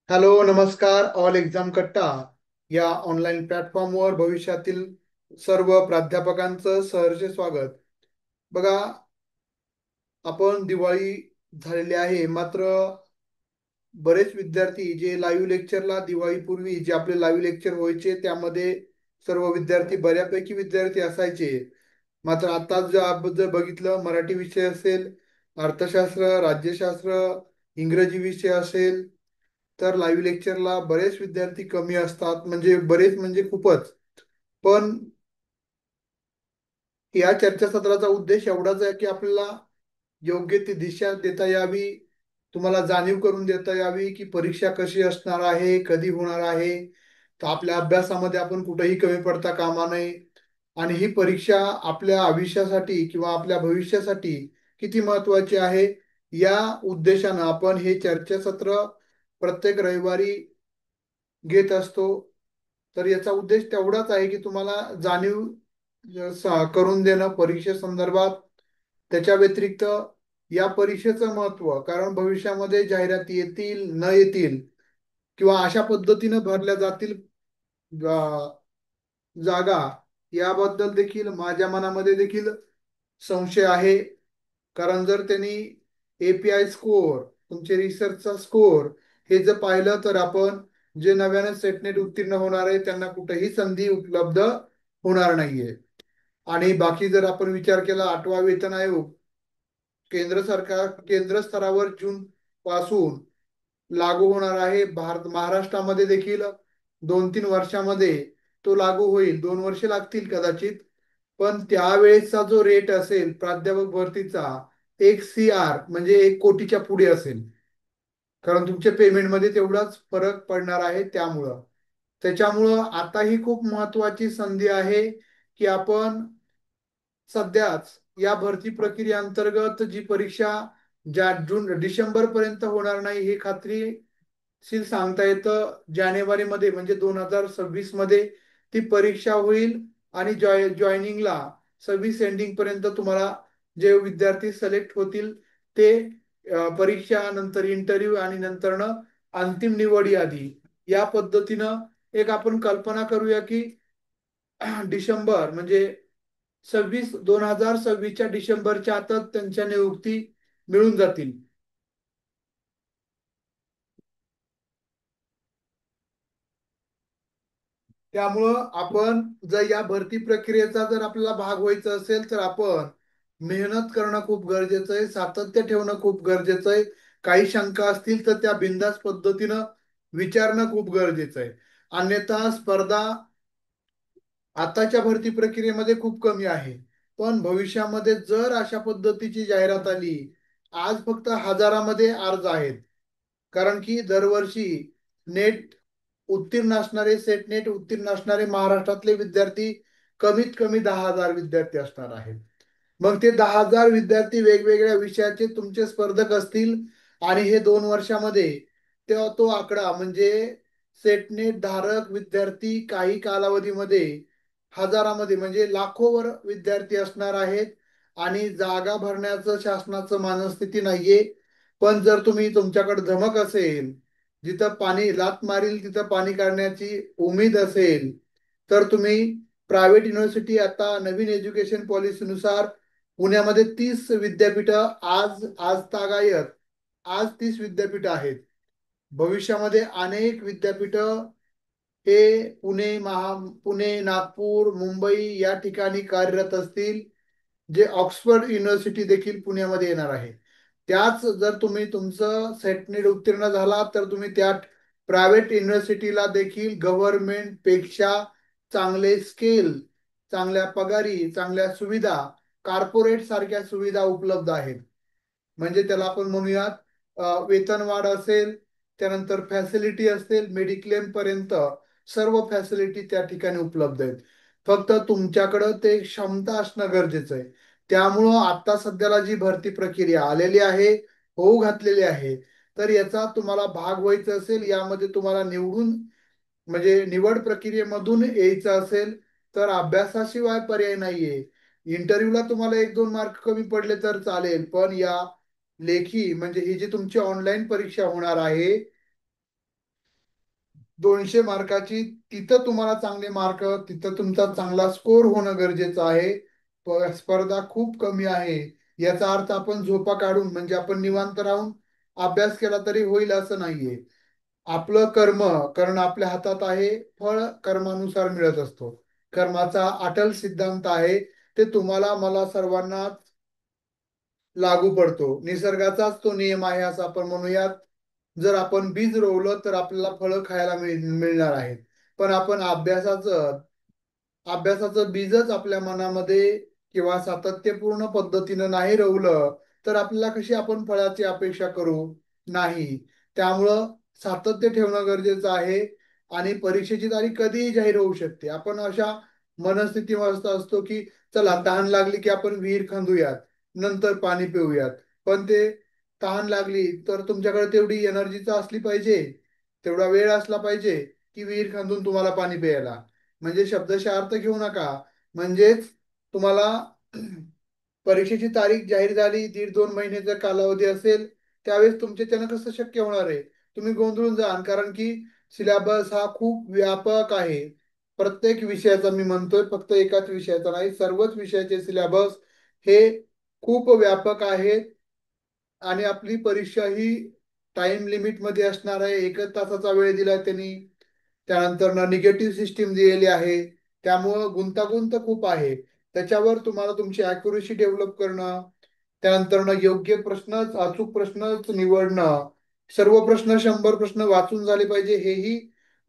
Hello, नमस्कार. All exam कट्टा या ऑनलाईन प्लॅटफॉर्मवर भविष्यातील सर्व प्राध्यापकांचं सहर्ष स्वागत. बघा, आपण दिवाळी झालेली आहे, मात्र बरेच विद्यार्थी जे लाईव्ह लेक्चरला दिवाळीपूर्वी जे आपले लाईव्ह लेक्चर व्हायचे त्यामध्ये सर्व विद्यार्थी बऱ्यापैकी विद्यार्थी असायचे. मात्र आता जर आपण जर बघितलं, मराठी विषय असेल, अर्थशास्त्र, राज्यशास्त्र, इंग्रजी विषय असेल, तर लाईव्ह लेक्चरला बरेच विद्यार्थी कमी असतात. म्हणजे बरेच म्हणजे खूपच. पण या चर्चासत्राचा उद्देश एवढाच आहे की आपल्याला योग्य ती दिशा देता यावी, तुम्हाला जाणीव करून देता यावी की परीक्षा कशी असणार आहे, कधी होणार आहे. तर आपल्या अभ्यासामध्ये आपण कुठेही कमी पडता कामा नये. आणि ही परीक्षा आपल्या आयुष्यासाठी किंवा आपल्या भविष्यासाठी किती महत्वाची आहे, या उद्देशानं आपण हे चर्चासत्र प्रत्येक रविवारी घेत असतो. तर याचा उद्देश तेवढाच आहे की तुम्हाला जाणीव करून देणं परीक्षेसंदर्भात. त्याच्या व्यतिरिक्त या परीक्षेचं महत्त्व, कारण भविष्यामध्ये जाहिराती येतील न येतील किंवा अशा पद्धतीनं भरल्या जातील जागा, याबद्दल देखील माझ्या मनामध्ये देखील संशय आहे. कारण जर त्यांनी एपीआय स्कोअर, तुमचे रिसर्चचा स्कोअर हे जर पाहिलं, तर आपण जे नव्याने सेटनेट उत्तीर्ण होणार आहे त्यांना कुठेही संधी उपलब्ध होणार नाहीये. आणि बाकी जर आपण विचार केला, 8वा वेतन आयोग केंद्र सरकार केंद्र स्तरावर जून पासून लागू होणार आहे. महाराष्ट्रामध्ये देखील 2-3 वर्षामध्ये तो लागू होईल. 2 वर्ष लागतील कदाचित. पण त्यावेळेसचा जो रेट असेल प्राध्यापक भरतीचा, 1 CR म्हणजे 1 कोटीच्या पुढे असेल. कारण तुमच्या पेमेंटमध्ये तेवढाच फरक पडणार आहे. त्याच्यामुळं आता ही खूप महत्वाची संधी आहे की आपण सध्याच या भरती प्रक्रियेअंतर्गत जी परीक्षा ज्या डिसेंबर पर्यंत होणार नाही हे खात्रीशीर सांगता येतं. जानेवारीमध्ये म्हणजे 2026 मध्ये ती परीक्षा होईल. आणि जॉईनिंगला 26 एंडिंग पर्यंत तुम्हाला जे विद्यार्थी सिलेक्ट होतील ते परीक्षा नंतर इंटरव्ह्यू आणि नंतरनं अंतिम निवड यादी, या पद्धतीनं एक आपण कल्पना करूया की डिसेंबर म्हणजे 2026च्या डिसेंबरच्या आतच त्यांच्या नियुक्ती मिळून जातील. त्यामुळं आपण जर या भरती प्रक्रियेचा जर आपल्याला भाग व्हायचं असेल, तर आपण मेहनत करणं खूप गरजेचं आहे, सातत्य ठेवणं खूप गरजेचं आहे. काही शंका असतील तर त्या बिनधास्त पद्धतीनं विचारणं खूप गरजेचं आहे. अन्यथा स्पर्धा आताच्या भरती प्रक्रियेमध्ये खूप कमी आहे. पण भविष्यामध्ये जर अशा पद्धतीची जाहिरात आली, आज फक्त हजारामध्ये अर्ज आहेत. कारण की दरवर्षी नेट उत्तीर्ण असणारे, सेट नेट उत्तीर्ण असणारे महाराष्ट्रातले विद्यार्थी कमीत कमी 10,000 विद्यार्थी असणार आहेत. मग ते 10,000 विद्यार्थी वेगवेगळ्या विषयाचे तुमचे स्पर्धक असतील. आणि हे 2 वर्षामध्ये तेव्हा तो आकडा म्हणजे सेटनेट धारक विद्यार्थी काही कालावधीमध्ये हजारामध्ये म्हणजे लाखोवर विद्यार्थी असणार आहेत. आणि जागा भरण्याचं शासनाचं मनस्थिती नाहीये. पण जर तुम्ही तुमच्याकडे धमक असेल, जिथं पाणी लात मारील तिथं पाणी काढण्याची उमेद असेल, तर तुम्ही प्रायव्हेट युनिव्हर्सिटी, आता नवीन एज्युकेशन पॉलिसीनुसार पुण्यामध्ये 30 विद्यापीठं आज आज तागायत आज 30 विद्यापीठं आहेत. भविष्यामध्ये अनेक विद्यापीठं हे पुणे, नागपूर, मुंबई या ठिकाणी कार्यरत असतील. जे ऑक्सफर्ड युनिव्हर्सिटी देखील पुण्यामध्ये येणार आहे. त्याच जर तुम्ही तुमचं सेटनेट उत्तीर्ण झाला, तर तुम्ही त्या प्रायव्हेट युनिव्हर्सिटीला देखील गव्हर्नमेंट पेक्षा चांगले स्केल, चांगल्या पगारी, चांगल्या सुविधा, कॉर्पोरेट सारख्या सुविधा उपलब्ध आहेत. म्हणजे त्याला आपण म्हणूयात वेतनवाढ असेल, त्यानंतर फॅसिलिटी असेल, मेडिक्लेम पर्यंत सर्व फॅसिलिटी त्या ठिकाणी उपलब्ध आहेत. फक्त तुमच्याकडं ते क्षमता असणं गरजेचं आहे. त्यामुळं आता सध्याला जी भरती प्रक्रिया आलेली आहे, होऊ घातलेली आहे, तर याचा तुम्हाला भाग व्हायचं असेल, यामध्ये तुम्हाला निवडून म्हणजे निवड प्रक्रियेमधून यायचं असेल, तर अभ्यासाशिवाय पर्याय नाहीये. इंटरव्ह्यूला तुम्हाला 1-2 मार्क कमी पडले तर चालेल, पण या लेखी म्हणजे ही जी तुमची ऑनलाईन परीक्षा होणार आहे, 200 मार्काची, तिथं तुम्हाला चांगले मार्क, तिथं तुमचा चांगला स्कोर होणं गरजेचं आहे. स्पर्धा खूप कमी आहे. याचा अर्थ आपण झोपा काढून म्हणजे आपण निवांत राहून अभ्यास केला तरी होईल असं नाहीये. आपलं कर्म करणं आपल्या हातात आहे. फळ कर्मानुसार मिळत असतो. कर्माचा अटल सिद्धांत आहे. ते तुम्हाला मला सर्वांना लागू पडतो. निसर्गाचाच तो नियम आहे असं आपण म्हणूयात. जर आपण बीज रोवलं तर आपल्याला फळं खायला मिळणार आहेत. पण आपण अभ्यासाचं बीजच आपल्या मनामध्ये किंवा सातत्यपूर्ण पद्धतीनं नाही रोवलं तर आपल्याला कशी आपण फळाची अपेक्षा करू? नाही. त्यामुळं सातत्य ठेवणं गरजेचं आहे. आणि परीक्षेची तारीख कधीही जाहीर होऊ शकते. आपण अशा मनस्थितीमध्ये असतो की चला तहान लागली की आपण विहीर खंदूयात, नंतर पाणी पिऊयात. पण ते तहान लागली तर तुमच्याकडे तेवढी एनर्जीचा असली पाहिजे, तेवढा वेळ असला पाहिजे की विहीर खंदून तुम्हाला पाणी प्यायला. म्हणजे शब्दशः अर्थ घेऊ नका. म्हणजेच तुम्हाला परीक्षेची तारीख जाहीर झाली, 1.5-2 महिन्याचा कालावधी असेल, त्यावेळेस तुमच्या कसं शक्य होणार आहे? तुम्ही गोंधळून जाल, कारण की सिलेबस हा खूप व्यापक आहे. प्रत्येक विषयाचा मी म्हणतोय, फक्त एकाच विषयाचा नाही, सर्वच विषयाचे सिलेबस हे खूप व्यापक आहेत. आणि आपली परीक्षा ही टाइम लिमिट मध्ये असणार आहे. 1 तासाचा वेळ दिला त्यांनी. त्यानंतर निगेटिव्ह सिस्टीम दिलेली आहे. त्यामुळं गुंतागुंत खूप आहे. त्याच्यावर तुम्हाला तुमची अॅक्युरेसी डेव्हलप करणं, त्यानंतर योग्य प्रश्नच, अचूक प्रश्नच निवडणं, सर्व प्रश्न 100 प्रश्न वाचून झाले पाहिजे हेही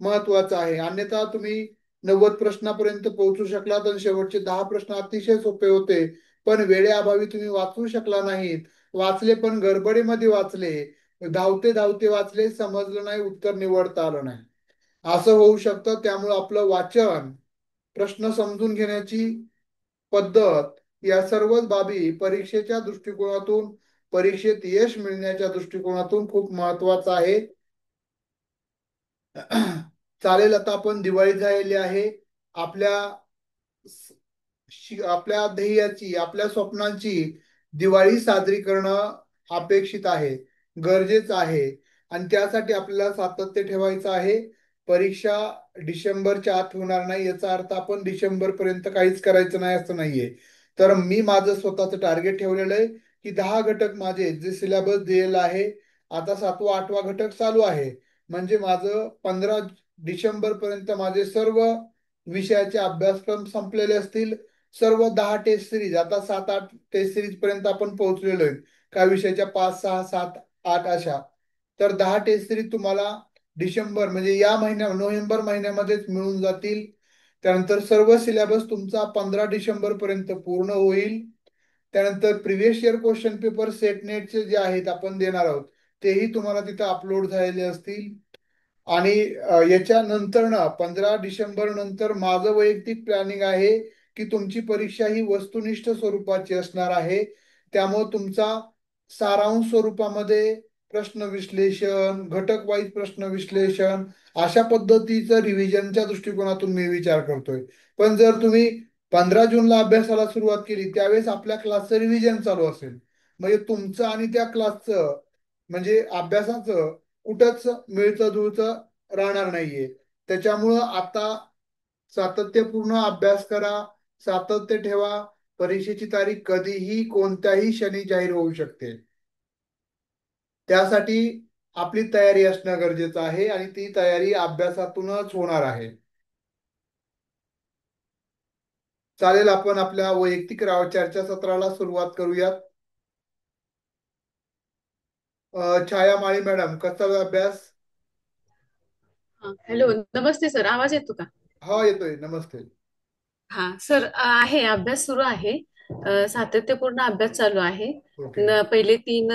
महत्वाचं आहे. अन्यथा तुम्ही 90 प्रश्नापर्यंत पोहोचू शकला तर शेवटचे 10 प्रश्न अतिशय सोपे होते. पण वेळेअभावी तुम्ही वाचू शकला नाहीत. वाचले पण गडबडीमध्ये वाचले, धावते धावते वाचले, समजलं नाही, उत्तर निवडता आलं नाही, असं होऊ शकतं. त्यामुळं आपलं वाचन, प्रश्न समजून घेण्याची पद्धत, या सर्वच बाबी परीक्षेच्या दृष्टिकोनातून, परीक्षेत यश मिळण्याच्या दृष्टिकोनातून खूप महत्वाचं आहे. चालेल, आता आपण दिवाळी झालेली आहे. आपल्या आपल्या ध्येयाची, आपल्या स्वप्नांची दिवाळी साजरी करणं अपेक्षित आहे, गरजेचं आहे. आणि त्यासाठी आपल्याला सातत्य ठेवायचं आहे. परीक्षा डिसेंबरच्या आत होणार नाही याचा अर्थ आपण डिसेंबर पर्यंत काहीच करायचं नाही असं नाहीये. तर मी माझं स्वतःचं टार्गेट ठेवलेलं आहे की 10 घटक माझे जे सिलेबस दिलेला आहे, आता 7वा 8वा घटक चालू आहे, म्हणजे माझं 15 डिसेंबर पर्यंत माझे सर्व विषयाचे अभ्यासक्रम संपलेले असतील. सर्व 10 टेस्ट सिरीज, आता 7-8 टेस्ट सिरीज पर्यंत आपण पोहोचलेलो आहे. काही विषयाच्या 5, 6, 7, 8 अशा. तर 10 टेस्ट सिरीज तुम्हाला डिसेंबर म्हणजे या महिन्या नोव्हेंबर महिन्यामध्येच मिळून जातील. त्यानंतर सर्व सिलेबस तुमचा 15 डिसेंबर पर्यंत पूर्ण होईल. त्यानंतर previous year question paper set नेटचे जे आहेत आपण देणार आहोत, तेही तुम्हाला तिथं अपलोड झालेले असतील. आणि याच्यानंतर 15 डिसेंबर नंतर माझं वैयक्तिक प्लॅनिंग आहे की तुमची परीक्षा ही वस्तुनिष्ठ स्वरूपाची असणार आहे. त्यामुळे तुमचा सारांश स्वरूपामध्ये प्रश्न विश्लेषण, घटक वाईज प्रश्न विश्लेषण, अशा पद्धतीचं रिव्हिजनच्या दृष्टिकोनातून मी विचार करतोय. पण जर तुम्ही 15 जूनला अभ्यासाला सुरुवात केली त्यावेळेस आपल्या क्लासचं रिव्हिजन चालू असेल, म्हणजे तुमचं आणि त्या क्लासचं म्हणजे अभ्यासाचं कुठंच मिळतं जुळतं राहणार नाहीये. त्याच्यामुळं आता सातत्यपूर्ण अभ्यास करा, सातत्य ठेवा. परीक्षेची तारीख कधीही कोणत्याही क्षणी जाहीर होऊ शकते. त्यासाठी आपली तयारी असणं गरजेचं आहे आणि ती तयारी अभ्यासातूनच होणार आहे. चालेल, आपण आपल्या वैयक्तिक चर्चासत्राला सुरुवात करूयात. छाया माळी मॅडम, कसा अभ्यास? हॅलो, नमस्ते सर. आवाज येतो का? हा, येतोय. नमस्ते. हा सर, आहे अभ्यास सुरू आहे. सातत्यपूर्ण अभ्यास चालू आहे. ओके. पहिले 3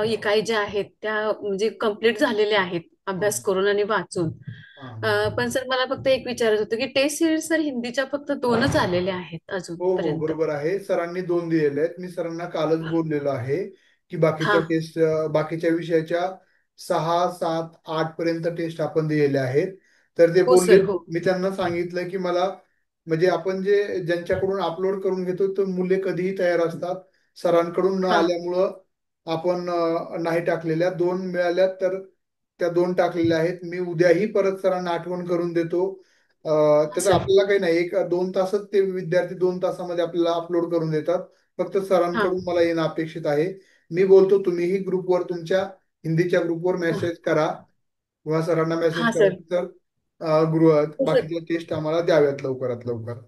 इकाई ज्या आहेत त्या म्हणजे कंप्लीट झालेल्या आहेत हा, अभ्यास करून आणि वाचून. हा. पण सर मला फक्त एक विचारायचं होतं की टेस्ट सिरीज सर हिंदीच्या फक्त 2च आलेल्या आहेत हो, अजूनपर्यंत. बरोबर आहे. सरांनी 2 दिलेले आहेत. मी सरांना कालच बोललेलो आहे की बाकीच्या हा. टेस्ट, बाकीच्या विषयाच्या 6, 7, 8 पर्यंत टेस्ट आपण दिलेल्या आहेत. तर ते हो बोलले. सर, हो. मी त्यांना सांगितलं की मला म्हणजे आपण जे ज्यांच्याकडून अपलोड करून घेतो तर मुले कधीही तयार असतात. सरांकडून न हा. आल्यामुळं आपण नाही टाकलेल्या. 2 मिळाल्या तर त्या दोन टाकलेल्या आहेत. मी उद्याही परत सरांना आठवण करून देतो. हा त्याचं सर. आपल्याला काही नाही, एक 2 तासात ते विद्यार्थी 2 तासामध्ये आपल्याला अपलोड करून देतात. फक्त हा सरांकडून मला येणं अपेक्षित आहे. मी बोलतो, तुम्हीही ग्रुपवर तुमच्या हिंदीच्या ग्रुपवर हा मेसेज करा किंवा सरांना मेसेज हा करा सर. की सर गृह हो सर. बाकीच्या टेस्ट आम्हाला द्याव्यात लवकरात लवकर.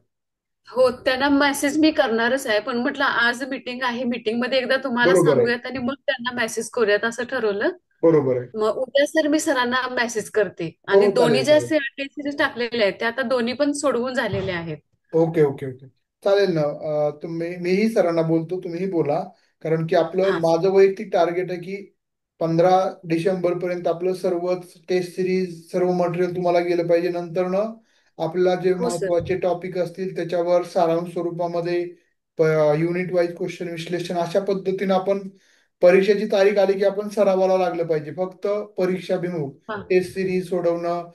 हो, त्यांना मेसेज मी करणारच आहे, पण म्हटलं आज मीटिंग आहे, मीटिंग मध्ये एकदा तुम्हाला बरोबर आहे. सांगूयात आणि मग त्यांना मेसेज करूयात असं ठरवलं. बरोबर आहे. मग उद्या सर मी सरांना मेसेज करते हो आणि दोन्ही चालेल ज्या चालेल. टेस्ट सिरीज टाकलेल्या आहेत त्या आता दोन्ही पण सोडवून झालेले आहेत. Okay okay okay. चालेल ना. मीही सरांना बोलतो, तुम्हीही बोला. कारण की आपलं हा सर. माझं वैयक्तिक टार्गेट आहे की 15 डिसेंबर पर्यंत आपलं सर्वच टेस्ट सिरीज सर्व मटेरियल तुम्हाला गेलं पाहिजे. नंतर ना आपल्याला जे हो सर. महत्त्वाचे टॉपिक असतील त्याच्यावर सारांश स्वरूपामध्ये युनिट वाईज क्वेश्चन विश्लेषण अशा पद्धतीने आपण परीक्षेची तारीख आली की आपण सरावाला लागलं पाहिजे. फक्त परीक्षाभिमुख हा टेस्ट सिरीज सोडवणं,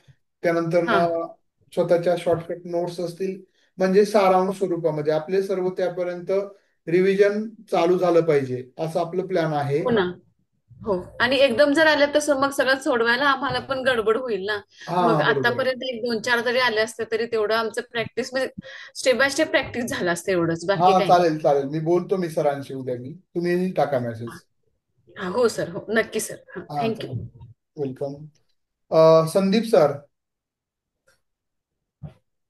त्यानंतर हा ना स्वतःच्या शॉर्टकट नोट्स असतील, म्हणजे सारांश स्वरूपामध्ये आपले सर्व त्यापर्यंत रिव्हिजन चालू झालं पाहिजे असं आपलं प्लॅन आहे. हो ना. हो, आणि एकदम जर आले तर मग सगळं सोडवायला आम्हाला पण गडबड होईल ना. हा मग बरोबर आहे. आतापर्यंत एक दोन चार जरी आले असते तरी तेवढं आमचं प्रॅक्टिस म्हणजे स्टेप बाय स्टेप प्रॅक्टिस झालं असतं, एवढंच, हा बाकी काही नाही. चालेल चालेल, मी बोलतो मी सरांशी उद्या. मी तुम्ही टाका मेसेज. हा, हो सर, हो नक्की सर, हा हा थँक्यू. चालेल. वेलकम. संदीप सर.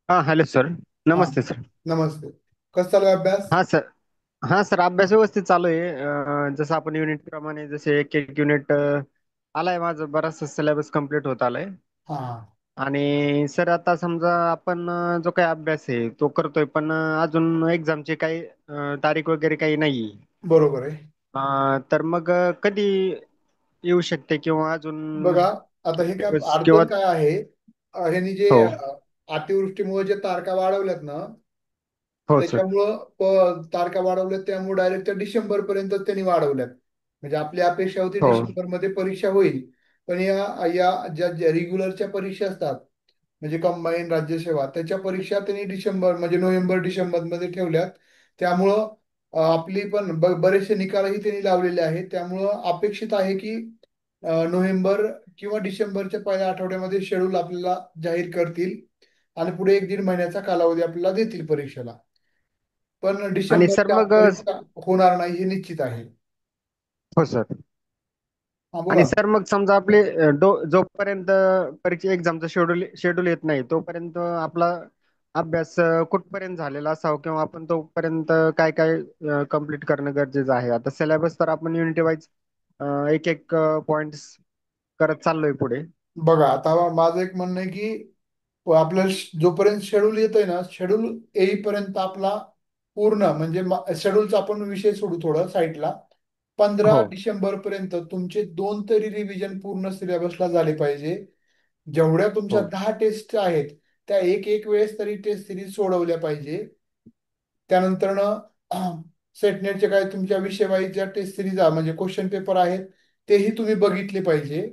हा हॅलो सर. हा नमस्ते सर. नमस्ते. कसं चालू आहे अभ्यास? हा सर. हा सर, अभ्यास व्यवस्थित चालू आहे. जसं आपण युनिट प्रमाणे जसे एक एक युनिट आलाय, माझं बराचसा सिलेबस कम्प्लीट होत आलाय. हा आणि सर आता समजा आपण जो काही अभ्यास आहे तो करतोय, पण अजून एक्झामची काही तारीख वगैरे काही नाही. बरोबर आहे. तर मग कधी येऊ शकते किंवा अजून बघा, आता हे काय दिवस किंवा अडचण काय आहे, ह्यांनी जे हो अतिवृष्टीमुळे जे तारखा वाढवल्यात ना, हो सर. त्याच्यामुळं तारखा वाढवल्यात, त्यामुळे डायरेक्ट डिसेंबर पर्यंत त्यांनी वाढवल्यात. म्हणजे आपली अपेक्षा होती हो डिसेंबर मध्ये परीक्षा होईल. पण या या ज्या रेग्युलरच्या परीक्षा असतात, म्हणजे कंबाईन राज्यसेवा, त्याच्या परीक्षा त्यांनी डिसेंबर म्हणजे नोव्हेंबर डिसेंबर मध्ये ठेवल्यात. त्यामुळं आपली पण बरेचसे निकालही त्यांनी लावलेले आहेत. त्यामुळं अपेक्षित आहे की नोव्हेंबर किंवा डिसेंबरच्या पहिल्या आठवड्यामध्ये शेड्यूल आपल्याला जाहीर करतील आणि पुढे 1-1.5 महिन्याचा कालावधी आपल्याला देतील परीक्षेला. पण आणि सर डिसेंबरच्या मग परीक्षा होणार नाही हे निश्चित आहे. हो सर. हा आणि बोला. सर मग समजा आपले जोपर्यंत परीक्षा एक्झामचं शेड्यूल शेड्यूल येत नाही तोपर्यंत आपला अभ्यास कुठपर्यंत झालेला असावा, किंवा आपण तोपर्यंत काय काय कम्प्लीट करणं गरजेचं आहे. आता सिलेबस तर आपण युनिटी वाईज एक एक पॉइंट्स करत चाललोय पुढे. बघा, आता माझं एक म्हणणं आहे की आपलं जोपर्यंत शेड्यूल येतोय ना, शेड्यूल येईपर्यंत आपला पूर्ण म्हणजे शेड्यूलचा आपण विषय सोडू थोडं साईडला. पंधरा हो डिसेंबर पर्यंत तुमचे 2 तरी रिव्हिजन पूर्ण सिलेबसला झाले पाहिजे. जेवढ्या तुमच्या हो 10 टेस्ट आहेत त्या एक एक वेळेस तरी टेस्ट सिरीज सोडवल्या पाहिजे. त्यानंतरनं सेटनेटचे काय तुमच्या विषयवाईज ज्या टेस्ट सिरीज म्हणजे क्वेश्चन पेपर आहेत तेही तुम्ही बघितले पाहिजे.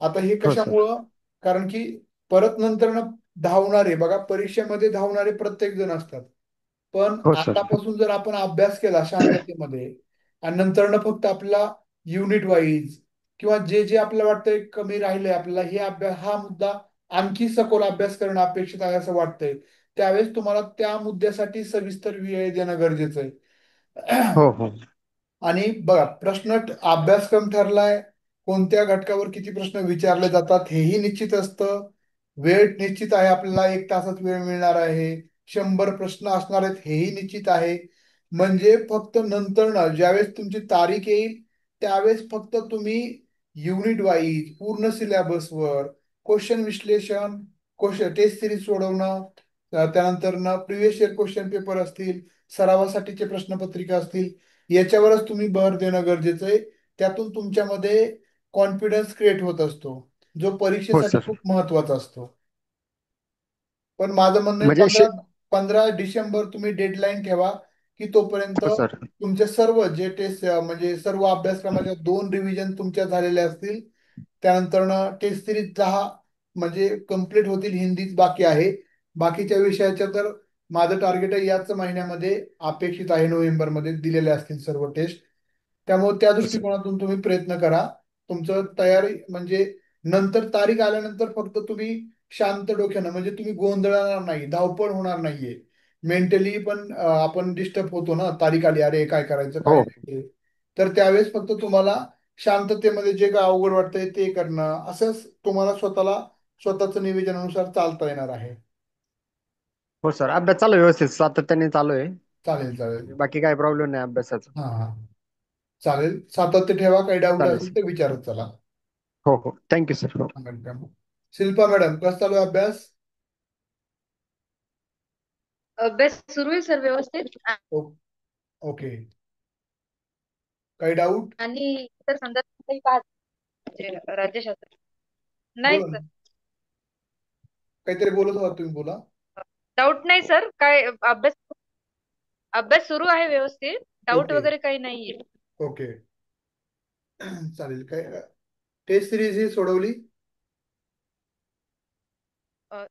आता हे हो सर. कशामुळं? कारण की परत नंतर धावणारे, बघा परीक्षेमध्ये धावणारे प्रत्येक जण असतात. पण हो सर. आतापासून जर आपण अभ्यास केला शांततेमध्ये आणि नंतर फक्त आपला युनिट वाईज किंवा जे जे आपल्याला वाटतंय कमी राहिलंय आपल्याला, हे अभ्यास हा मुद्दा आणखी सखोल अभ्यास करणं अपेक्षित आहे असं वाटतंय, त्यावेळेस तुम्हाला त्या मुद्द्यासाठी सविस्तर वेळ देणं गरजेचं आहे. हो हो आणि बघा, अभ्यासक्रम ठरलाय, कोणत्या घटकावर किती प्रश्न विचारले जातात हेही निश्चित असतं. वेळ निश्चित आहे, आपल्याला 1 तासात वेळ मिळणार आहे. 100 प्रश्न असणार आहेत हेही निश्चित आहे. म्हणजे फक्त नंतर ना ज्यावेळेस तुमची तारीख येईल त्यावेळेस फक्त तुम्ही युनिट वाईज पूर्ण सिलेबसवर क्वेश्चन विश्लेषण, क्वेश्चन टेस्ट सिरीज सोडवणं, त्यानंतर ना प्रिव्हियस इयर क्वेश्चन पेपर असतील, सरावासाठीचे प्रश्नपत्रिका असतील, याच्यावरच तुम्ही भर देणं गरजेचं आहे. त्यातून तुमच्यामध्ये कॉन्फिडन्स क्रिएट होत असतो, जो हो परीक्षेसाठी सर. खूप महत्वाचा असतो. पण माझं म्हणणं आहे म्हणजे 15 डिसेंबर तुम्ही डेडलाईन ठेवा की तोपर्यंत हो सर. तुमचे सर्व जे टेस्ट म्हणजे सर्व अभ्यासक्रमाच्या 2 रिव्हिजन तुमच्या झालेल्या असतील. त्यानंतर टेस्ट सिरीज 10 म्हणजे कंप्लीट होतील, हिंदीच बाकी आहे. बाकीच्या विषयाच्या तर माझं टार्गेट आहे याच महिन्यामध्ये अपेक्षित आहे, नोव्हेंबरमध्ये दिलेले असतील सर्व टेस्ट. त्यामुळे त्या हो सर. दृष्टिकोनातून तुम्ही प्रयत्न करा. तुमचं तयारी म्हणजे नंतर तारीख आल्यानंतर फक्त तुम्ही शांत डोक्यानं, म्हणजे तुम्ही गोंधळणार नाही, धावपळ होणार नाहीये. मेंटली पण आपण डिस्टर्ब होतो ना, तारीख आली, अरे काय करायचं काय हो नाही ते. तर त्यावेळेस फक्त तुम्हाला शांततेमध्ये जे काय अवघड वाटतंय ते करणं, असंच तुम्हाला स्वतःला स्वतःचं नियोजनानुसार चालता येणार आहे. हो सर, अभ्यास चालू आहे व्यवस्थित, सातत्याने चालू आहे. चालेल चालेल. बाकी काही प्रॉब्लेम नाही अभ्यासाचा. हा हा, चालेल. सातत्य ठेवा, काही डाऊट चालेल असेल सर. तर विचारत चला. हो हो, थँक्यू सर. हो. वेलकम. शिल्पा मॅडम, कसं चालू आहे अभ्यास? अभ्यास सुरू आहे सर व्यवस्थित. ओ- ओके. काही डाऊट? आणि इतर संदर्भातही पाहत म्हणजे राज्यशास्त्र नाही बोला सर. ना, काहीतरी बोलत होता तुम्ही, बोला. डाऊट नाही सर, काय अभ्यास अभ्यास सुरू आहे व्यवस्थित. डाऊट ओके वगैरे काही नाहीये. ओके. चालेल. काय टेस्ट सिरीज ही सोडवली? अ,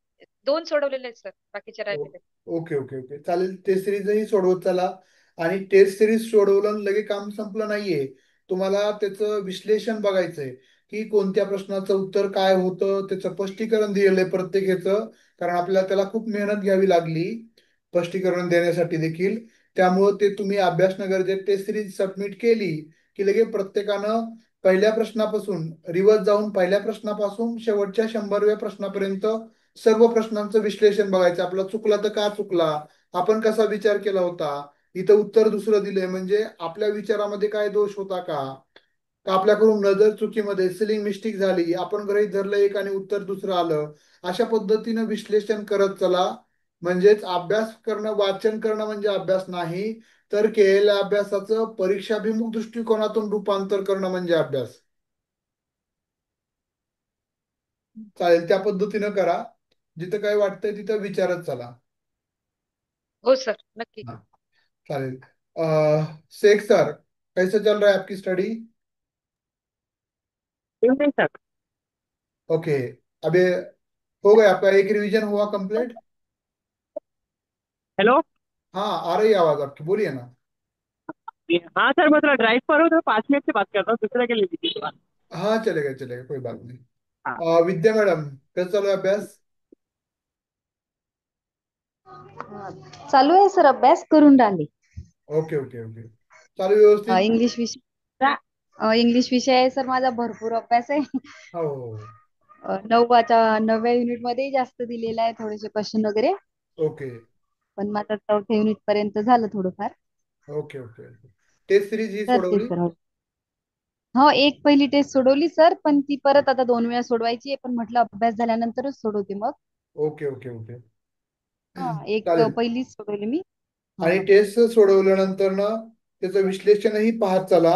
दोन सोडवलेले आहेत सर, बाकीचे ओ- राहिलेले. ओके ओके ओके, चालेल. टेस्ट सिरीजही सोडवत चला. आणि टेस्ट सिरीज सोडवलं आणि लगे काम संपलं नाहीये. तुम्हाला त्याचं विश्लेषण बघायचंय, की कोणत्या प्रश्नाचं उत्तर काय होतं, त्याचं स्पष्टीकरण दिलेलं आहे प्रत्येक ह्याचं. कारण आपल्याला त्याला खूप मेहनत घ्यावी लागली स्पष्टीकरण देण्यासाठी देखील. त्यामुळं ते तुम्ही अभ्यासनं गरजेचं. टेस्ट सिरीज सबमिट केली की लगे प्रत्येकानं पहिल्या प्रश्नापासून रिवर्स जाऊन, पहिल्या प्रश्नापासून शेवटच्या 100व्या प्रश्नापर्यंत सर्व प्रश्नांचं विश्लेषण बघायचं. आपला चुकला तर का चुकला, आपण कसा विचार केला होता, इथं उत्तर दुसरं दिलंय म्हणजे आपल्या विचारामध्ये काय दोष होता का, का आपल्याकडून नजर चुकीमध्ये स्पेलिंग मिस्टेक झाली, आपण गृहीत धरलं एक आणि उत्तर दुसरं आलं. अशा पद्धतीनं विश्लेषण करत चला. म्हणजेच अभ्यास करणं, वाचन करणं म्हणजे अभ्यास नाही, तर केलेल्या अभ्यासाचं परीक्षाभिमुख दृष्टिकोनातून रूपांतर करणं म्हणजे अभ्यास. चालेल, त्या पद्धतीनं करा. जिथं काय वाटतंय तिथं विचारत चला. हो सर, नक्की. हाँ, चालेल. शेख सर, कैसे चल रहा है आपकी स्टडी? नहीं सर. ओके. अभी हो गया आपका, एक रिवीजन हुआ कंप्लीट? हेलो. हाँ, आ रही है आवाज आपकी, बोलिए ना। हाँ सर, मैं थोड़ा ड्राइव पर हूँ तो 5 मिनट से बात करता हूँ, दूसरे के लिए दीजिए बात. हाँ, चलेगा चलेगा, कोई बात नहीं। हाँ. विद्या मैडम, कैसा चल रहा है अभ्यास? हा, चालू आहे सर, अभ्यास करून राहिले. ओके ओके ओके, चालू व्यवस्थित? इंग्लिश विषय इंग्लिश विषय आहे सर, माझा भरपूर अभ्यास आहे. हो हो. 9व्या युनिट मध्ये जास्त दिलेला आहे, थोडेसे क्वेश्चन वगैरे. ओके पण माझं 4थ्या युनिट पर्यंत झालं थोडंफार. Okay okay okay. Test series ही करते सोडवली? सर. हो, एक पहिली टेस्ट सोडवली सर, पण ती परत आता 2 वेळा सोडवायची आहे, पण म्हटलं अभ्यास झाल्यानंतरच सोडवते मग. Okay okay okay. हा, एक चालेल. पहिलीच सोडवली मी. हा आणि हा. टेस्ट सोडवल्यानंतर ना त्याचं विश्लेषणही पाहत चला.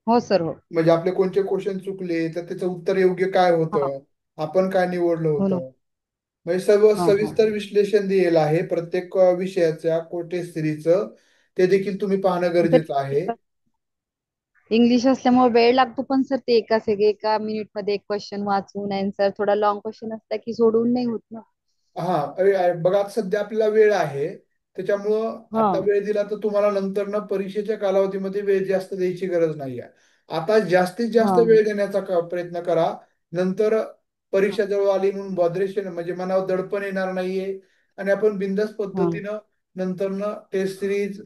हो सर. हो. म्हणजे आपले कोणते क्वेश्चन चुकले तर त्याचं उत्तर योग्य काय हा. होतं, आपण काय निवडलं हो ना. होतं. म्हणजे सर्व हा हा. सविस्तर विश्लेषण दिलेलं आहे प्रत्येक विषयाच्या कोटे सिरीजचं. ते देखील तुम्ही पाहणं गरजेचं आहे. इंग्लिश असल्यामुळे वेळ लागतो, पण सर ते एका मिनिट मध्ये एक क्वेश्चन वाचून आन्सर, थोडा लॉंग क्वेश्चन असला की सोडवून नाही होत ना. हा, बघा आता सध्या आपल्याला वेळ आहे, त्याच्यामुळं हा आता वेळ दिला तर तुम्हाला नंतर ना परीक्षेच्या कालावधीमध्ये वेळ जास्त द्यायची गरज नाही आहे. आता जास्तीत जास्त हा वेळ देण्याचा प्रयत्न करा. नंतर हा परीक्षा जवळ आली म्हणून बॉदरेशन म्हणजे मनावर दडपण येणार नाहीये. आणि आपण बिंदास हा पद्धतीनं नंतर ना टेस्ट सिरीज,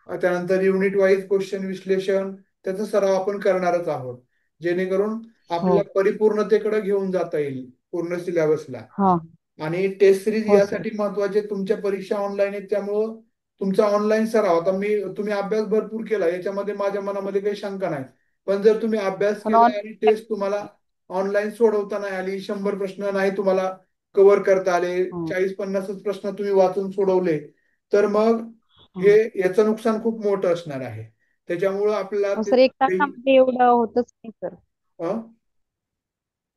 त्यानंतर युनिट वाईज क्वेश्चन विश्लेषण, त्याचा सराव आपण करणारच आहोत. जेणेकरून हो. आपल्याला परिपूर्णतेकडे घेऊन जाता येईल पूर्ण सिलेबसला. हा. आणि टेस्ट सिरीज हो सर. यासाठी महत्वाचे, तुमच्या परीक्षा ऑनलाईन आहेत त्यामुळं तुमचा ऑनलाईन सराव. आता तुम्ही अभ्यास भरपूर केला, याच्यामध्ये माझ्या मनामध्ये काही शंका नाही. पण जर तुम्ही अभ्यास पण केला आणि टेस्ट तुम्हाला ऑनलाईन सोडवता नाही आली, 100 प्रश्न नाही तुम्हाला कव्हर करता आले, 40-50 प्रश्न तुम्ही वाचून सोडवले, तर मग हे याचं नुकसान खूप मोठं असणार आहे. त्याच्यामुळं आपल्याला ते सर, 1 तासामध्ये एवढं होतच नाही सर. अं?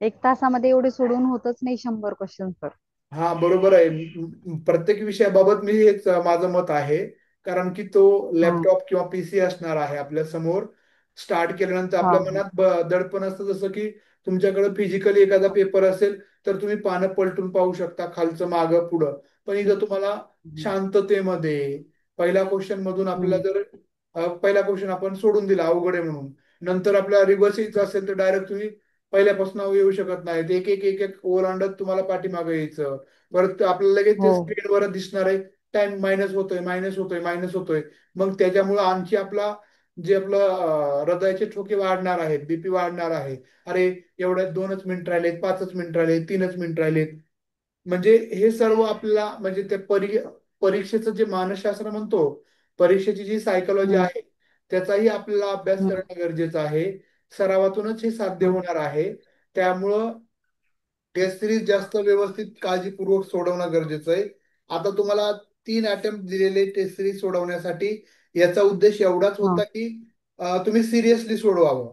1 तासामध्ये एवढे सोडून होतच नाही 100 क्वेश्चन सर. हा, बरोबर आहे. प्रत्येक विषयाबाबत मी हेच माझं मत आहे. कारण की तो हा लॅपटॉप किंवा पीसी असणार आहे आपल्या समोर. स्टार्ट केल्यानंतर हा आपल्या मनात दडपण असतं, जसं की तुमच्याकडे फिजिकली एखादा पेपर असेल तर तुम्ही पानं पलटून पाहू शकता, खालचं मागं पुढं. पण इथं तुम्हाला शांततेमध्ये पहिल्या क्वेश्चन मधून आपल्याला जर पहिला क्वेश्चन आपण सोडून दिला अवघड आहे म्हणून, नंतर आपल्याला रिव्हर्स यायचं असेल तर डायरेक्ट तुम्ही पहिल्यापासून येऊ शकत नाहीत. एक एक एक एक ओलांडत तुम्हाला पाठीमागे यायचं. परत आपल्याला लगेच हो. ते स्क्रीनवर दिसणार आहे, टाइम मायनस होतोय, मायनस होतोय, मायनस होतोय. मग त्याच्यामुळं आणखी आपलं हृदयाचे ठोके वाढणार आहेत, बीपी वाढणार आहे. अरे, एवढ्यात 2च मिनिट राहिलेत, 5च मिनिट राहिलेत, 3च मिनिट राहिलेत. म्हणजे हे सर्व आपल्याला म्हणजे परीक्षेचं जे मानसशास्त्र म्हणतो, परीक्षेची जी सायकोलॉजी हम्म. आहे, त्याचाही आपल्याला अभ्यास हम्म. करणं गरजेचं आहे. सरावातूनच हे साध्य हम्म. होणार आहे. त्यामुळं टेस्ट सिरीज जास्त व्यवस्थित काळजीपूर्वक सोडवणं गरजेचं आहे. आता तुम्हाला 3 अटेम्प्ट दिलेले टेस्ट सिरीज सोडवण्यासाठी. याचा उद्देश एवढाच हा. होता की तुम्ही सिरियसली सोडवावं.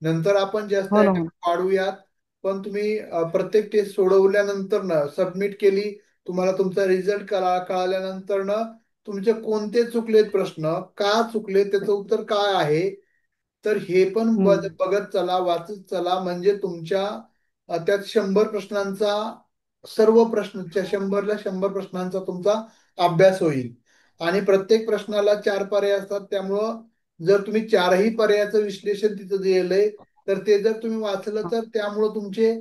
नंतर आपण जास्त हो ना, हो ना. अटेम्प्ट वाढवूयात. पण तुम्ही प्रत्येक टेस्ट सोडवल्यानंतर न सबमिट केली, तुम्हाला तुमचा रिझल्ट कळाल्यानंतर न तुमचे कोणते चुकलेत प्रश्न, का चुकले, त्याचं उत्तर काय आहे, तर हे पण हम्म. बघत चला, वाचत चला. म्हणजे तुमच्या त्यात 100 प्रश्नांचा, सर्व प्रश्नांच्या 100ला 100 प्रश्नांचा तुमचा अभ्यास होईल. आणि प्रत्येक प्रश्नाला 4 पर्याय असतात. त्यामुळं जर तुम्ही 4ही पर्यायाचं विश्लेषण तिथं दिलंय, तर ते जर तुम्ही वाचलं, तर त्यामुळं तुमचे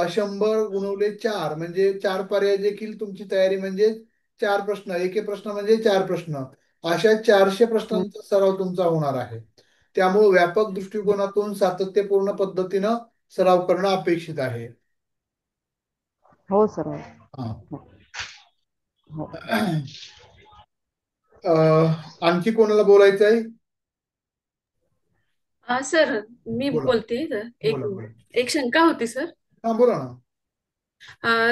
100 गुणवले 4 म्हणजे 4 पर्याय देखील तुमची तयारी. म्हणजे 4 प्रश्न, एक एक प्रश्न म्हणजे 4 प्रश्न, अशा 400 हम्म. प्रश्नांचा सराव तुमचा होणार आहे. त्यामुळे व्यापक दृष्टिकोनातून सातत्यपूर्ण पद्धतीनं सराव करणं अपेक्षित आहे. हो सर, हो. हा. हो. हो. आणखी कोणाला बोलायचं आहे? सर, मी बोला, बोलते. एक बोला, बोला. एक शंका होती सर. हा, बोला ना.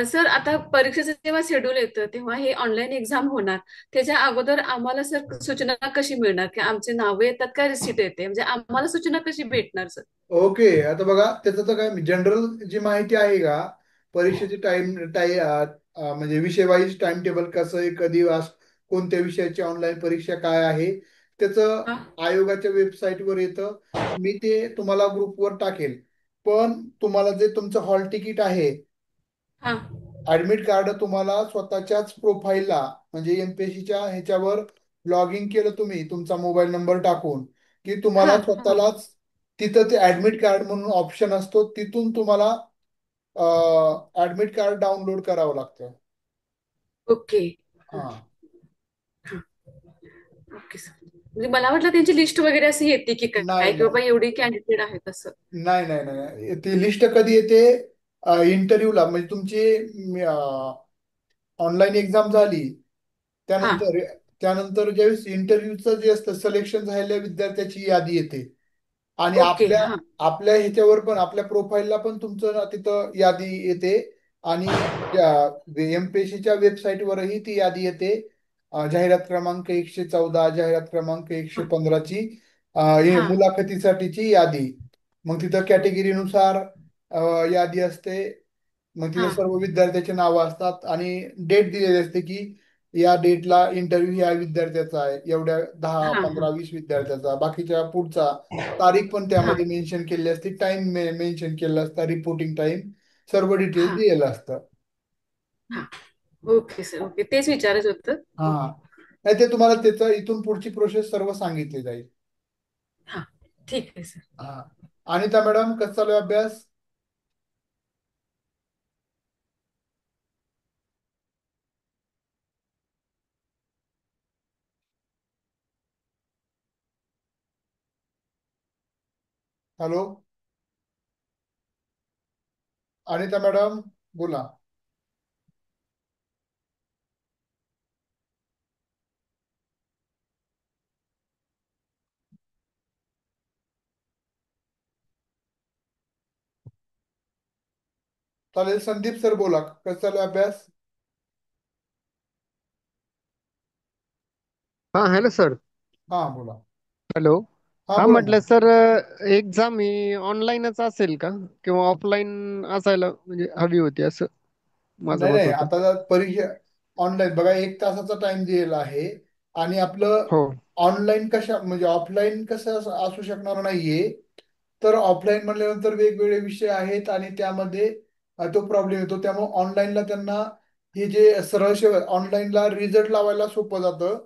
सर, आता परीक्षेचं जेव्हा शेड्यूल येतं तेव्हा हे ऑनलाईन एक्झाम होणार. त्याच्या अगोदर आम्हाला सर सूचना कशी मिळणार, की आमचे नावं येतात का रिसिट येते, म्हणजे आम्हाला सूचना कशी भेटणार सर? ओके, आता बघा, त्याचं तर काय जनरल जी माहिती आहे का, परीक्षेची म्हणजे विषय वाईज टाइम टेबल कसं आहे, कधी कोणत्या विषयाची ऑनलाईन परीक्षा काय आहे, त्याचं हा. आयोगाच्या वेबसाईटवर येतं. मी ते तुम्हाला ग्रुपवर टाकेल. पण तुम्हाला जे तुमचं हॉल तिकीट आहे, हा. ऍडमिट कार्ड तुम्हाला स्वतःच्याच प्रोफाईलला, म्हणजे एमपीएससीच्या ह्याच्यावर लॉग इन केलं तुम्ही तुमचा मोबाईल नंबर टाकून, की हा. तुम्हाला हा. स्वतःलाच तिथं ते ऍडमिट कार्ड म्हणून ऑप्शन असतो, तिथून तुम्हाला ऍडमिट कार्ड डाउनलोड करावं लागतं. ओके. हा. हा. हा. Okay sir. म्हणजे मला वाटलं त्यांची लिस्ट वगैरे अशी येते की काय, नाही, की नाही, बाबा एवढी कॅन्डिडेट आहेत असं. नाही, नाही, नाही, नाही. ती लिस्ट कधी येते? इंटरव्ह्यूला, म्हणजे तुमची ऑनलाईन एक्झाम झाली हा. त्यानंतर त्यानंतर ज्यावेळेस इंटरव्ह्यूचं जे असतं, सिलेक्शन झालेल्या विद्यार्थ्याची यादी येते. आणि ओके. आपल्या हा. आपल्या ह्याच्यावर पण, आपल्या प्रोफाईलला पण तुमचं तिथं यादी येते. आणि एमपीएससीच्या वेबसाईटवरही ती यादी येते. जाहिरात क्रमांक 114, जाहिरात क्रमांक एकशे हा. पंधराची हे हा. मुलाखतीसाठीची यादी. मग तिथं कॅटेगरीनुसार यादी असते. मग हा. तिथे सर्व विद्यार्थ्याची नावं असतात आणि डेट दिलेली असते की या डेटला इंटरव्ह्यू या विद्यार्थ्याचा आहे, एवढ्या 10, हा. 15, 20 विद्यार्थ्याचा, बाकीच्या पुढचा तारीख पण हा. त्यामध्ये मेन्शन केली असते, टाइम मेन्शन केलेला असता, रिपोर्टिंग टाइम, सर्व डिटेल्स हा. दिलेलं असतं. हा. ओके सर, ओके, तेच विचारायचं होतं. हा. ओके. नाही, ते तुम्हाला त्याचं इथून पुढची प्रोसेस सर्व सांगितली जाईल. हा. ठीक आहे सर. हा. अनिता मॅडम, कसं चालू आहे अभ्यास? हॅलो, अनिता मॅडम, बोला. चालेल, संदीप सर बोला, कसं चालू आहे अभ्यास? हा, हॅलो सर. हा, बोला. हॅलो. हा, हा, बोला ना. म्हटलं सर, एक्झाम ही ऑनलाईनच असेल का, किंवा ऑफलाईन असायला म्हणजे हवी होती, असं माझं नाही, मत नाही, होतं. आता परीक्षा ऑनलाईन बघा, 1 तासाचा टाइम दिलेला आहे. आणि आपलं हो. ऑनलाईन कशा, म्हणजे ऑफलाईन कसं असू शकणार नाहीये. तर ऑफलाईन म्हणल्यानंतर वेगवेगळे विषय आहेत आणि त्यामध्ये तो प्रॉब्लेम येतो. त्यामुळे ऑनलाईनला त्यांना हे जे सरळ ऑनलाईनला रिझल्ट लावायला सोपं जातं.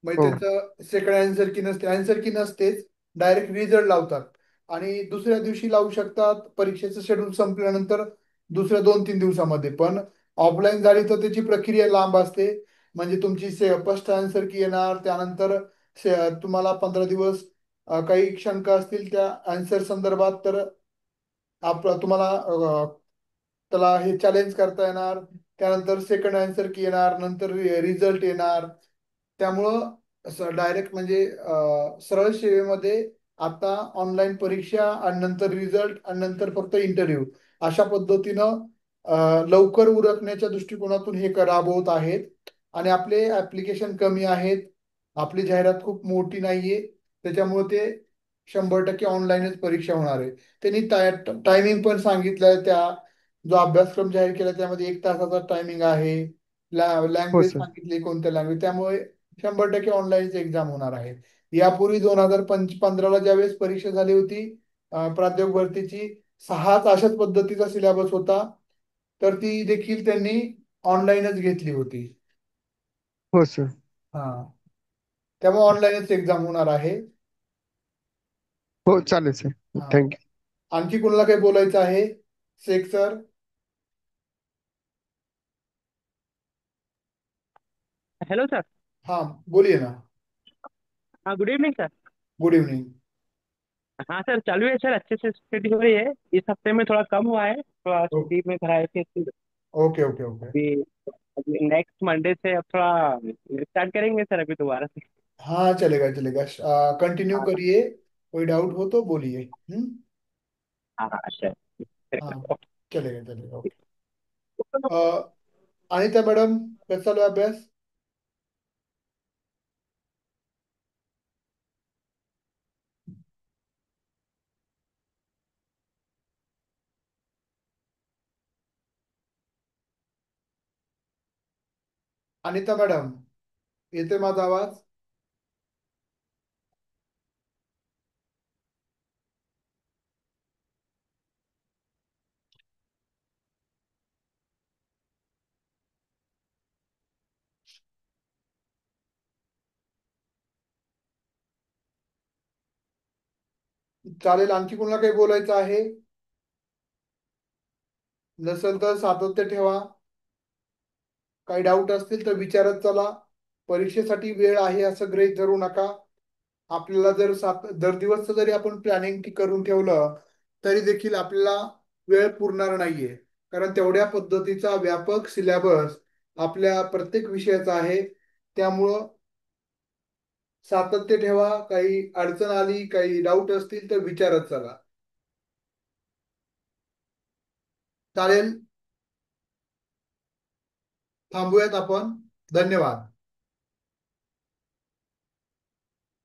म्हणजे हो. त्यांचं सेकंड अँसर की नसते, अँसर की नसतेच, डायरेक्ट रिझल्ट लावतात. आणि दुसऱ्या दिवशी लावू शकतात परीक्षेचं शेड्यूल संपल्यानंतर, दुसऱ्या 2-3 दिवसामध्ये. पण ऑफलाईन झाली तर त्याची प्रक्रिया लांब असते. म्हणजे तुमची फर्स्ट आन्सर की येणार, त्यानंतर तुम्हाला 15 दिवस काही शंका असतील त्या आन्सर संदर्भात, तर तुम्हाला त्याला हे चॅलेंज करता येणार. त्यानंतर सेकंड आन्सर की येणार, नंतर रिझल्ट येणार. त्यामुळं डायरेक्ट म्हणजे सरळ सेवेमध्ये आता ऑनलाईन परीक्षा आणि नंतर रिझल्ट आणि नंतर फक्त इंटरव्ह्यू, अशा पद्धतीनं लवकर उरकण्याच्या दृष्टिकोनातून हे राबवत आहेत. आणि आपले ऍप्लिकेशन कमी आहेत, आपली जाहिरात खूप मोठी नाहीये, त्याच्यामुळे ते 100% ऑनलाईनच परीक्षा होणार आहे. त्यांनी टायमिंग पण सांगितलंय, त्या जो अभ्यासक्रम जाहीर केला त्यामध्ये 1 तासाचा टायमिंग आहे. हो लँग्वेज सर. सांगितली कोणत्या लँग्वेज, त्यामुळे 100% ऑनलाईनच एक्झाम होणार आहे. यापूर्वी 2015ला ज्यावेळेस परीक्षा झाली होती प्राध्यापक भरतीची, 6च अशाच पद्धतीचा सिलेबस होता, तर ती देखील त्यांनी ऑनलाईनच घेतली होती. हो सर. हा, त्यामुळे ऑनलाईनच एक्झाम होणार आहे. हो चालेल सर. हा, थँक्यू. आणखी कोणाला काही बोलायचं आहे? शेख सर. Hello sir. हाँ, बोलिए ना। हाँ, good evening sir. Good evening. हाँ सर, चालू है सर, अच्छे से स्टडी हो रही है। इस हफ्ते में थोड़ा कम हुआ है, थोड़ा छुट्टी में कराए थे तो ओके ओके ओके। अभी अभी नेक्स्ट मंडे से अब थोड़ा स्टार्ट करेंगे सर, अभी दोबारा से। हाँ, चलेगा चलेगा, कंटिन्यू हाँ करिए, कोई डाउट हो तो बोलिए। हाँ हाँ सर। हाँ, चलेगा चलेगा, ओके। अनिता मैडम, कैसा चालू आहे अभ्यास? अनिता मॅडम, येतोय माझा आवाज? चालेल, आणखी कोणाला काही बोलायचं आहे? नसेल तर सातत्य ठेवा. काही डाऊट असतील तर विचारत चला. परीक्षेसाठी वेळ आहे असं गृहीत धरू नका. आपल्याला जर दर दिवसचं जरी आपण प्लॅनिंग करून ठेवलं तरी देखील आपल्याला वेळ पुरणार नाहीये. कारण तेवढ्या पद्धतीचा व्यापक सिलेबस आपल्या प्रत्येक विषयाचा आहे. त्यामुळं सातत्य ठेवा. काही अडचण आली, काही डाऊट असतील तर विचारत चला. चालेल, थांबूयात आपण. धन्यवाद.